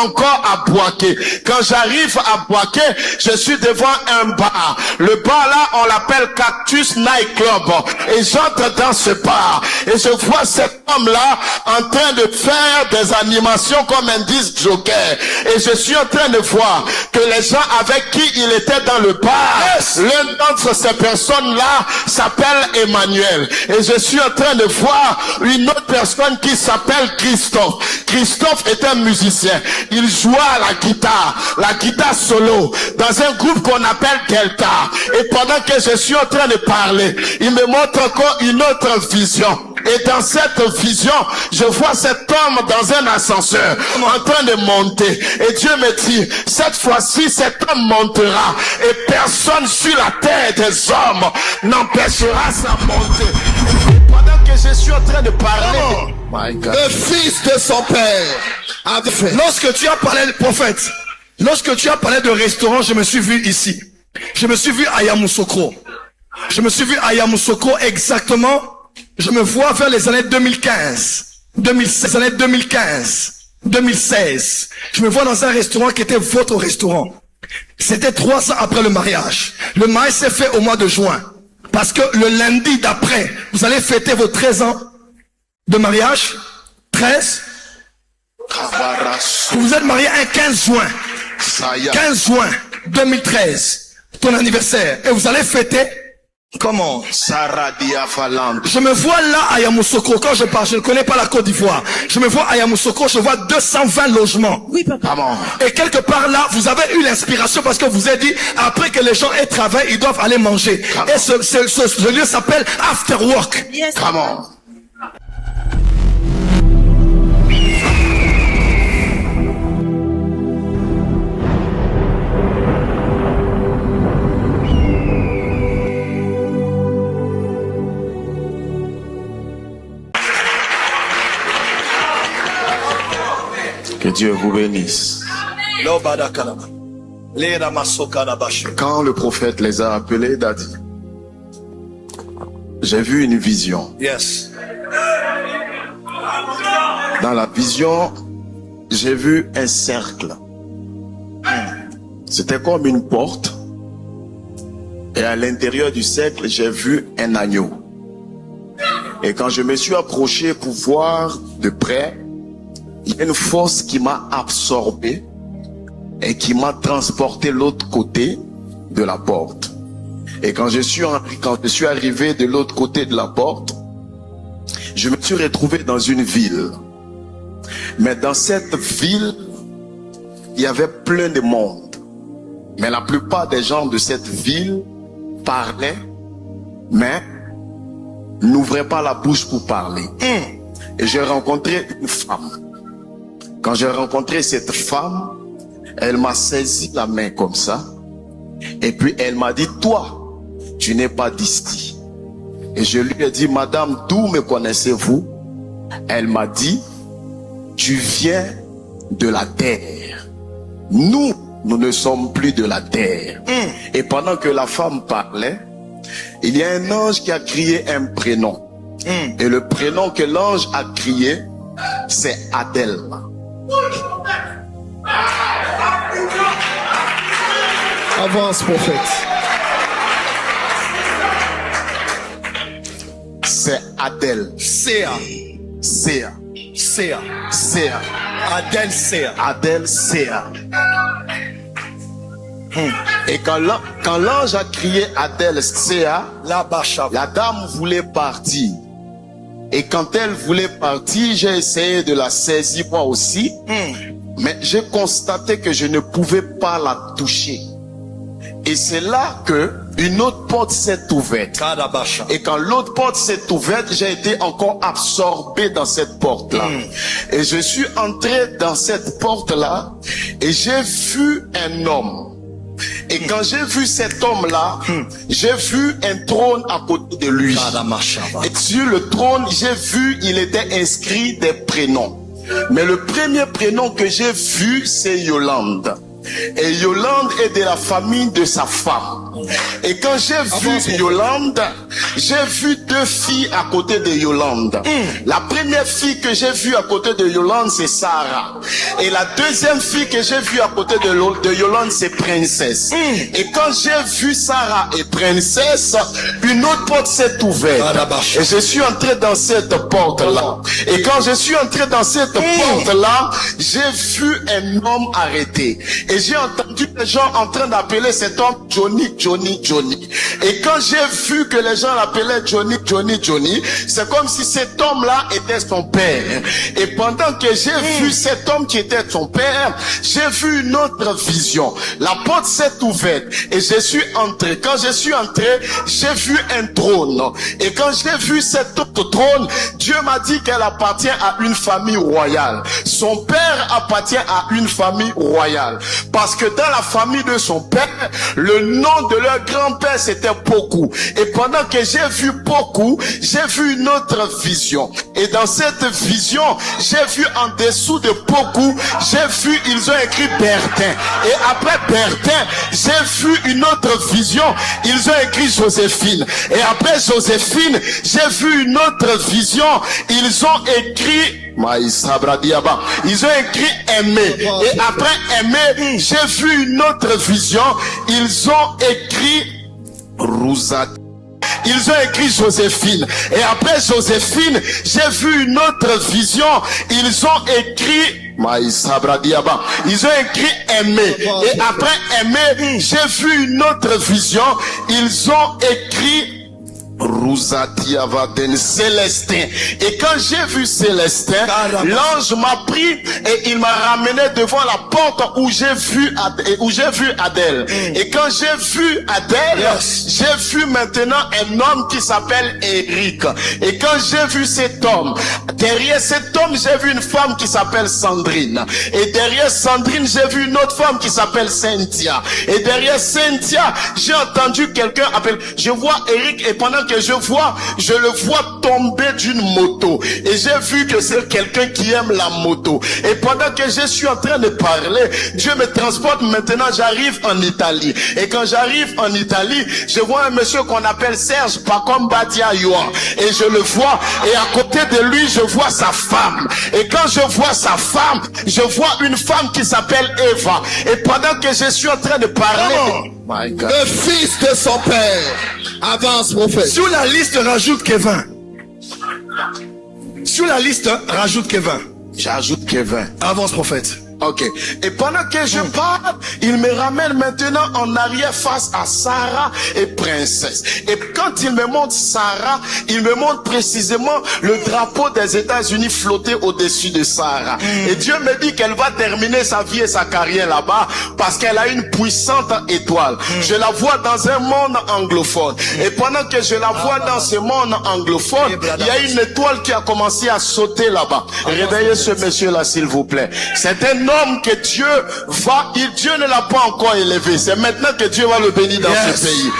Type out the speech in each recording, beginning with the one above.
encore à Boaké. Quand j'arrive à Boaké, je suis devant un bar. Le bar là, on l'appelle Cactus Night Club. Et j'entre dans ce bar. Et je vois cet homme-là en train de faire des animations comme un disque jockey. Et je suis en train de voir que les gens avec qui il était dans le bar, l'un d'entre ces personnes-là s'appelle Emmanuel. Et je suis en train de voir une autre personne qui s'appelle Christophe. Christophe est un musicien. Il jouait à la guitare solo, dans un groupe qu'on appelle Delta. Et pendant que je suis en train de parler, il me montre encore une autre vision. Et dans cette vision, je vois cet homme dans un ascenseur, en train de monter. Et Dieu me dit, cette fois-ci, cet homme montera. Et personne sur la terre des hommes n'empêchera sa montée. Et pendant que je suis en train de parler, le fils de son père avait fait. Lorsque tu as parlé de prophète, lorsque tu as parlé de restaurant, je me suis vu ici. Je me suis vu à Yamoussoukro. Je me suis vu à Yamoussoukro exactement. Je me vois vers les années 2015, 2016, années 2015, 2016. Je me vois dans un restaurant qui était votre restaurant. C'était 3 ans après le mariage. Le mariage s'est fait au mois de juin. Parce que le lundi d'après, vous allez fêter vos 13 ans de mariage. 13. Vous vous êtes marié un 15 juin. 15 juin 2013. Ton anniversaire. Et vous allez fêter. Comment? Je me vois là à Yamoussoukro. Quand je parle, je ne connais pas la Côte d'Ivoire. Je me vois à Yamoussoukro, je vois 220 logements. Oui, papa. Et quelque part là, vous avez eu l'inspiration parce que vous avez dit, après que les gens aient travaillé, ils doivent aller manger. Et ce lieu s'appelle After Work. Yes. Que Dieu vous bénisse. Quand le prophète les a appelés, il a dit, j'ai vu une vision. Yes. Dans la vision, j'ai vu un cercle. C'était comme une porte. Et à l'intérieur du cercle, j'ai vu un agneau. Et quand je me suis approché pour voir de près, il y a une force qui m'a absorbé et qui m'a transporté l'autre côté de la porte. Et quand je suis arrivé de l'autre côté de la porte, je me suis retrouvé dans une ville. Mais dans cette ville, il y avait plein de monde. Mais la plupart des gens de cette ville parlaient, mais n'ouvraient pas la bouche pour parler. Et j'ai rencontré une femme. Quand j'ai rencontré cette femme, elle m'a saisi la main comme ça. Et puis elle m'a dit, toi, tu n'es pas d'ici. Et je lui ai dit, madame, d'où me connaissez-vous? Elle m'a dit, tu viens de la terre. Nous ne sommes plus de la terre. Et pendant que la femme parlait, il y a un ange qui a crié un prénom. Et le prénom que l'ange a crié, c'est Adèle. Avance, prophète. C'est Adèle. Séa. Séa. Séa. Séa. Adèle Séa. Adèle Séa. Et quand l'ange a crié Adèle Séa, la dame voulait partir. Et quand elle voulait partir, j'ai essayé de la saisir moi aussi. Mais j'ai constaté que je ne pouvais pas la toucher. Et c'est là que une autre porte s'est ouverte. Et quand l'autre porte s'est ouverte, j'ai été encore absorbé dans cette porte-là. Et je suis entré dans cette porte-là et j'ai vu un homme. Et quand j'ai vu cet homme-là, j'ai vu un trône à côté de lui. Et sur le trône, j'ai vu, il était inscrit des prénoms. Mais le premier prénom que j'ai vu, c'est Yolande. Et Yolande est de la famille de sa femme. Et quand j'ai vu Yolande, j'ai vu deux filles à côté de Yolande. La première fille que j'ai vue à côté de Yolande, c'est Sarah. Et la deuxième fille que j'ai vue à côté de Yolande, c'est Princesse. Et quand j'ai vu Sarah et Princesse, une autre porte s'est ouverte. Et je suis entré dans cette porte-là. Et quand je suis entré dans cette porte-là, j'ai vu un homme arrêté. Et j'ai entendu les gens en train d'appeler cet homme Johnny, Johnny, Johnny. Et quand j'ai vu que les gens l'appelaient Johnny, Johnny, Johnny, c'est comme si cet homme-là était son père. Et pendant que j'ai vu cet homme qui était son père, j'ai vu une autre vision. La porte s'est ouverte et je suis entré. Quand je suis entré, j'ai vu un trône. Et quand j'ai vu cet autre trône, Dieu m'a dit qu'elle appartient à une famille royale. Son père appartient à une famille royale. Parce que dans la famille de son père, le nom de leur grand-père c'était Poku. Et pendant que j'ai vu Poku, j'ai vu une autre vision. Et dans cette vision, j'ai vu en dessous de Poku, j'ai vu, ils ont écrit Bertin. Et après Bertin, j'ai vu une autre vision, ils ont écrit Joséphine. Et après Joséphine, j'ai vu une autre vision, ils ont écrit ils ont écrit Aimé. Et après Aimé, j'ai vu une autre vision. Ils ont écrit Rousat. Ils ont écrit Joséphine. Et après Joséphine, j'ai vu une autre vision. Ils ont écrit ils ont écrit Aimé. Et après Aimé, j'ai vu une autre vision. Ils ont écrit Célestin. Et quand j'ai vu Célestin, l'ange m'a pris et il m'a ramené devant la porte où j'ai vu Adèle. Et quand j'ai vu Adèle, j'ai vu maintenant un homme qui s'appelle Eric. Et quand j'ai vu cet homme, derrière cet homme, j'ai vu une femme qui s'appelle Sandrine. Et derrière Sandrine, j'ai vu une autre femme qui s'appelle Cynthia. Et derrière Cynthia, j'ai entendu quelqu'un appeler. Je vois Eric et pendant que je le vois tomber d'une moto. Et j'ai vu que c'est quelqu'un qui aime la moto. Et pendant que je suis en train de parler, Dieu me transporte. Maintenant, j'arrive en Italie. Et quand j'arrive en Italie, je vois un monsieur qu'on appelle Serge Pakombadia Yohan. Et je le vois. Et à côté de lui, je vois sa femme. Et quand je vois sa femme, je vois une femme qui s'appelle Eva. Et pendant que je suis en train de parler, le fils de son père. Avance, prophète. Sur la liste, rajoute Kevin. Sur la liste, rajoute Kevin. J'ajoute Kevin. Avance, prophète. Ok. Et pendant que je parle, il me ramène maintenant en arrière face à Sarah et Princesse. Et quand il me montre Sarah, il me montre précisément le drapeau des États-Unis flotter au-dessus de Sarah. Et Dieu me dit qu'elle va terminer sa vie et sa carrière là-bas parce qu'elle a une puissante étoile. Je la vois dans un monde anglophone. Et pendant que je la vois dans ce monde anglophone, il y a une étoile qui a commencé à sauter là-bas. Réveillez ce monsieur-là, s'il vous plaît. C'est un homme que Dieu ne l'a pas encore élevé. C'est maintenant que Dieu va le bénir dans ce pays.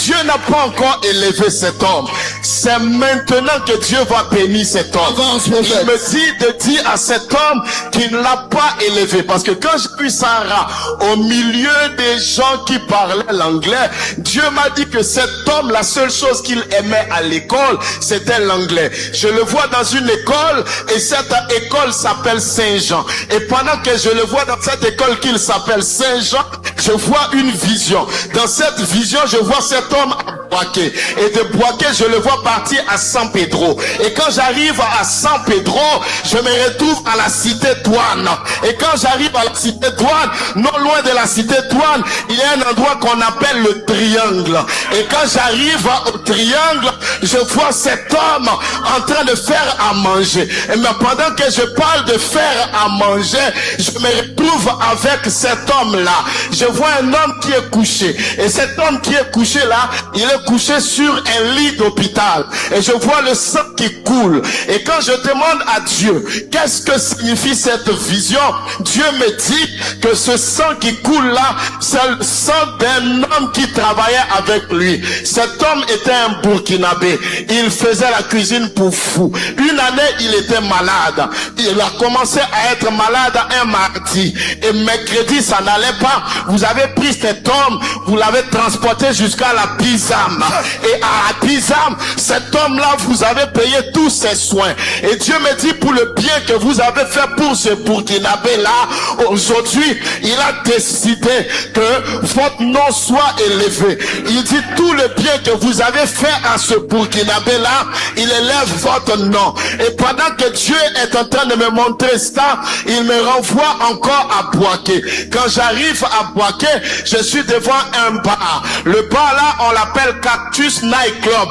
Dieu n'a pas encore élevé cet homme. C'est maintenant que Dieu va bénir cet homme. Il me dit de dire à cet homme qu'il ne l'a pas élevé. Parce que quand j'ai vu Sarah au milieu des gens qui parlaient l'anglais, Dieu m'a dit que cet homme, la seule chose qu'il aimait à l'école, c'était l'anglais. Je le vois dans une école et cette école s'appelle Saint-Jean. Et pendant que je le vois dans cette école qu'il s'appelle Saint-Jean, je vois une vision. Dans cette vision, je vois cet homme à Boaké. Et de Boaké, je le vois partir à San Pedro. Et quand j'arrive à San Pedro, je me retrouve à la cité Douane. Et quand j'arrive à la cité Douane, non loin de la cité Douane, il y a un endroit qu'on appelle le triangle. Et quand j'arrive au triangle, je vois cet homme en train de faire à manger. Et mais pendant que je parle de faire à manger, je me retrouve avec cet homme-là. Je vois un homme qui est couché. Et cet homme qui est couché là, il est était couché sur un lit d'hôpital. Et je vois le sang qui coule. Et quand je demande à Dieu, qu'est-ce que signifie cette vision? Dieu me dit que ce sang qui coule là, c'est le sang d'un homme qui travaillait avec lui. Cet homme était un Burkinabé. Il faisait la cuisine pour fou. Une année, il était malade. Il a commencé à être malade un mardi. Et mercredi, ça n'allait pas. Vous avez pris cet homme, vous l'avez transporté jusqu'à la Pisam. Et à la Pisam, cet homme-là, vous avez payé tous ses soins. Et Dieu me dit, pour le bien que vous avez fait pour ce Burkinabé-là, aujourd'hui, il a décidé que votre nom soit élevé. Il dit, tout le bien que vous avez fait à ce Burkinabé-là, il élève votre nom. Et pendant que Dieu est en train de me montrer ça, il me renvoie encore à Boaké. Quand j'arrive à Boaké, je suis devant un bar. Le bar là, on l'appelle Cactus Night Club.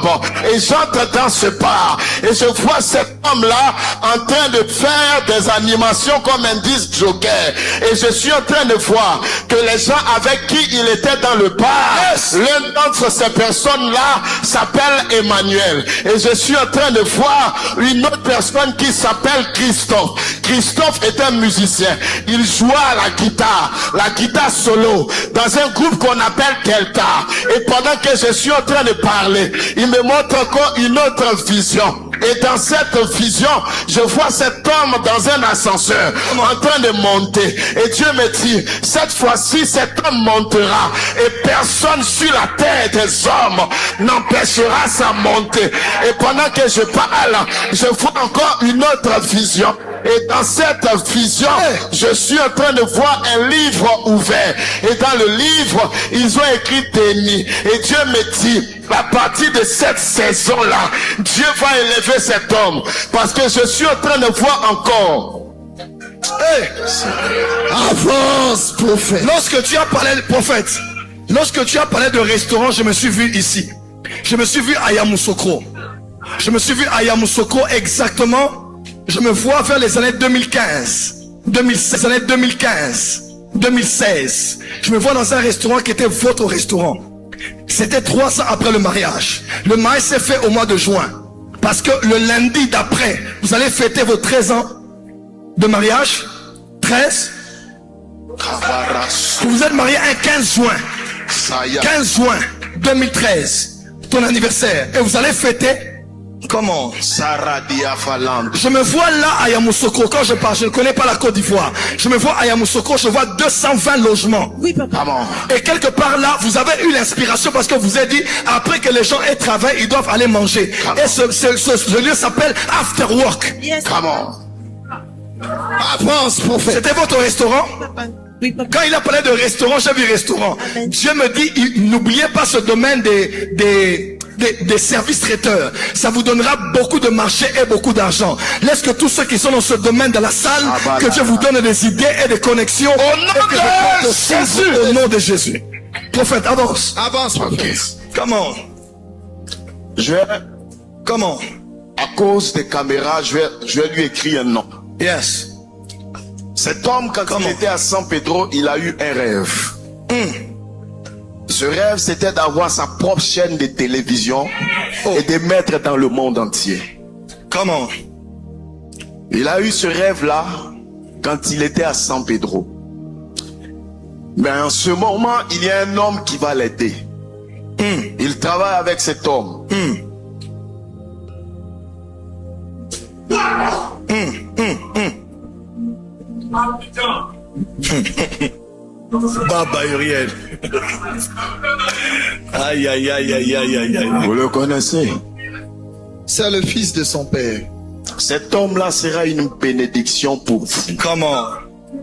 Et j'entre dans ce bar. Et je vois cet homme-là en train de faire des animations comme un disque jockey. Et je suis en train de voir que les gens avec qui il était dans le bar, l'un d'entre ces personnes-là s'appelle Emmanuel. Et je suis en train de voir une autre personne qui s'appelle Christophe. Christophe est un musicien. Il jouait à la guitare solo, dans un groupe qu'on appelle Delta. Et pendant que je suis en train de parler, il me montre encore une autre vision. Et dans cette vision, je vois cet homme dans un ascenseur en train de monter. Et Dieu me dit, cette fois-ci, cet homme montera. Et personne sur la terre des hommes n'empêchera sa montée. Et pendant que je parle, je vois encore une autre vision. Et dans cette vision, je suis en train de voir un livre ouvert. Et dans le livre, ils ont écrit Denis. Et Dieu me dit, à partir de cette saison-là, Dieu va élever cet homme. Parce que je suis en train de voir encore. Avance, prophète. Lorsque tu as parlé de prophète, lorsque tu as parlé de restaurant, je me suis vu ici. Je me suis vu à Yamoussoukro. Je me suis vu à Yamoussoukro exactement. Je me vois vers les années 2015, 2016, années 2015, 2016. Je me vois dans un restaurant qui était votre restaurant. C'était 3 ans après le mariage. Le mariage s'est fait au mois de juin. Parce que le lundi d'après, vous allez fêter vos 13 ans de mariage. 13. Vous vous êtes marié un 15 juin. 15 juin 2013. Ton anniversaire. Et vous allez fêter. Comment? Je me vois là à Yamoussoukro. Quand je parle, je ne connais pas la Côte d'Ivoire. Je me vois à Yamoussoukro, je vois 220 logements. Oui, papa. Et quelque part là, vous avez eu l'inspiration parce que vous avez dit, après que les gens aient travaillé, ils doivent aller manger. Et ce lieu s'appelle After Work. Yes. Avance, prophète. C'était votre restaurant? Papa. Oui, papa. Quand il a parlé de restaurant, j'ai vu restaurant. Amen. Dieu me dit, n'oubliez pas ce domaine des services traiteurs. Ça vous donnera beaucoup de marché et beaucoup d'argent. Laisse que tous ceux qui sont dans ce domaine de la salle, que Dieu vous donne des idées et des connexions. Au nom de Jésus. Au nom de Jésus. Prophète, avance. Avance, prophète. Comment? Comment? À cause des caméras, je vais lui écrire un nom. Yes. Cet homme, quand il était à San Pedro, il a eu un rêve. Ce rêve, c'était d'avoir sa propre chaîne de télévision et de mettre dans le monde entier. Comment? Il a eu ce rêve-là quand il était à San Pedro. Mais en ce moment, il y a un homme qui va l'aider. Il travaille avec cet homme. Baba Uriel. Aïe, aïe, aïe, aïe, aïe, aïe, aïe. Vous le connaissez? C'est le fils de son père. Cet homme-là sera une bénédiction pour vous. Comment?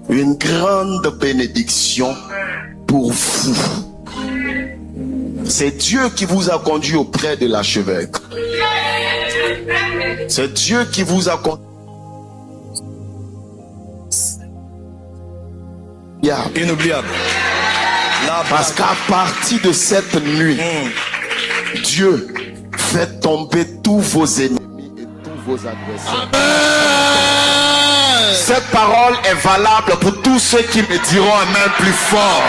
Une grande bénédiction pour vous. C'est Dieu qui vous a conduit auprès de l'archevêque. C'est Dieu qui vous a conduit. Inoubliable. Parce qu'à partir de cette nuit, Dieu fait tomber tous vos ennemis et tous vos adversaires. Cette parole est valable pour tous ceux qui me diront amen plus fort.